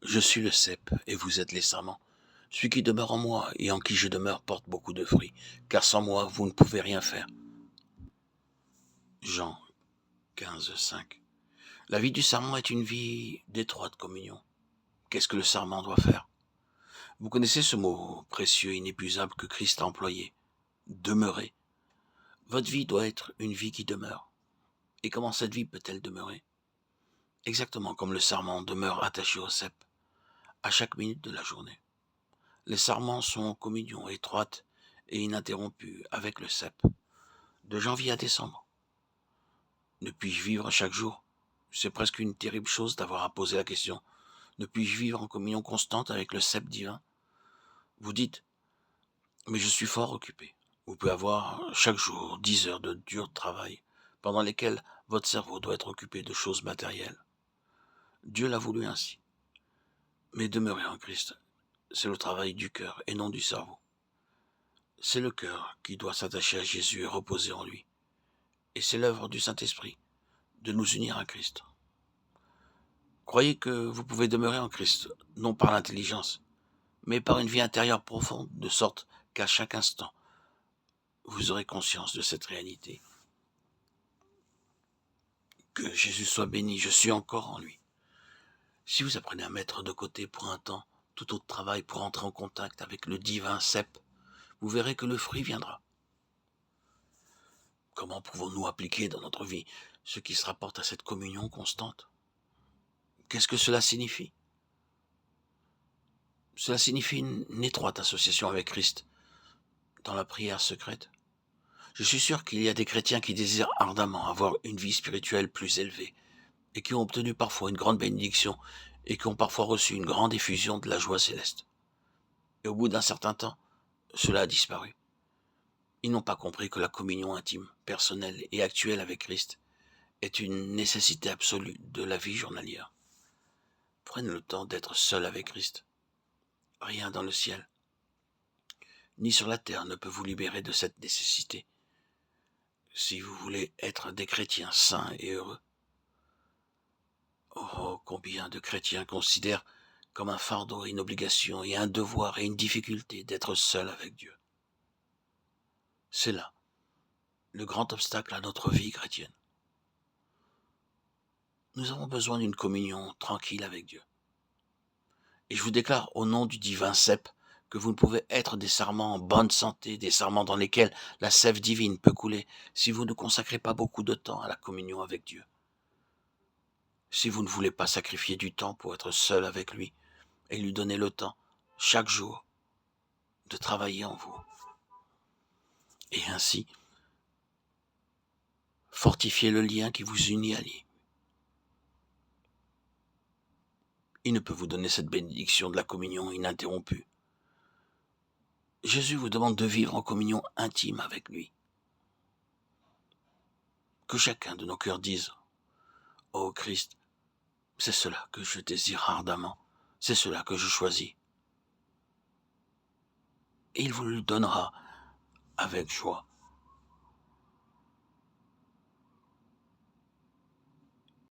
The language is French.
Je suis le cep, et vous êtes les sarments. Celui qui demeure en moi et en qui je demeure porte beaucoup de fruits, car sans moi vous ne pouvez rien faire. Jean 15, 5. La vie du sarment est une vie d'étroite communion. Qu'est-ce que le sarment doit faire? Vous connaissez ce mot précieux, inépuisable que Christ a employé. Demeurer. Votre vie doit être une vie qui demeure. Et comment cette vie peut-elle demeurer? Exactement comme le sarment demeure attaché au cep, à chaque minute de la journée. Les sarments sont en communion étroite et ininterrompue avec le cep, de janvier à décembre. Ne puis-je vivre chaque jour? C'est presque une terrible chose d'avoir à poser la question. Ne puis-je vivre en communion constante avec le cep divin? Vous dites, mais je suis fort occupé. Vous pouvez avoir chaque jour 10 heures de dur travail, pendant lesquelles votre cerveau doit être occupé de choses matérielles. Dieu l'a voulu ainsi. Mais demeurer en Christ, c'est le travail du cœur et non du cerveau. C'est le cœur qui doit s'attacher à Jésus et reposer en lui. Et c'est l'œuvre du Saint-Esprit de nous unir à Christ. Croyez que vous pouvez demeurer en Christ, non par l'intelligence, mais par une vie intérieure profonde, de sorte qu'à chaque instant, vous aurez conscience de cette réalité. Que Jésus soit béni, je suis encore en lui. Si vous apprenez à mettre de côté pour un temps tout autre travail pour entrer en contact avec le divin cep, vous verrez que le fruit viendra. Comment pouvons-nous appliquer dans notre vie ce qui se rapporte à cette communion constante? Qu'est-ce que cela signifie? Cela signifie une étroite association avec Christ dans la prière secrète. Je suis sûr qu'il y a des chrétiens qui désirent ardemment avoir une vie spirituelle plus élevée et qui ont obtenu parfois une grande bénédiction et qui ont parfois reçu une grande effusion de la joie céleste. Et au bout d'un certain temps, cela a disparu. Ils n'ont pas compris que la communion intime, personnelle et actuelle avec Christ est une nécessité absolue de la vie journalière. Prenez le temps d'être seul avec Christ. Rien dans le ciel, ni sur la terre ne peut vous libérer de cette nécessité. Si vous voulez être des chrétiens saints et heureux. Oh, combien de chrétiens considèrent comme un fardeau et une obligation et un devoir et une difficulté d'être seul avec Dieu. C'est là le grand obstacle à notre vie chrétienne. Nous avons besoin d'une communion tranquille avec Dieu. Et je vous déclare au nom du divin cep que vous ne pouvez être des sarments en bonne santé, des sarments dans lesquels la sève divine peut couler, si vous ne consacrez pas beaucoup de temps à la communion avec Dieu. Si vous ne voulez pas sacrifier du temps pour être seul avec lui et lui donner le temps, chaque jour, de travailler en vous. Et ainsi, fortifier le lien qui vous unit à lui. Il ne peut vous donner cette bénédiction de la communion ininterrompue. Jésus vous demande de vivre en communion intime avec lui. Que chacun de nos cœurs dise, « Ô Christ, c'est cela que je désire ardemment, c'est cela que je choisis. » Et il vous le donnera avec joie.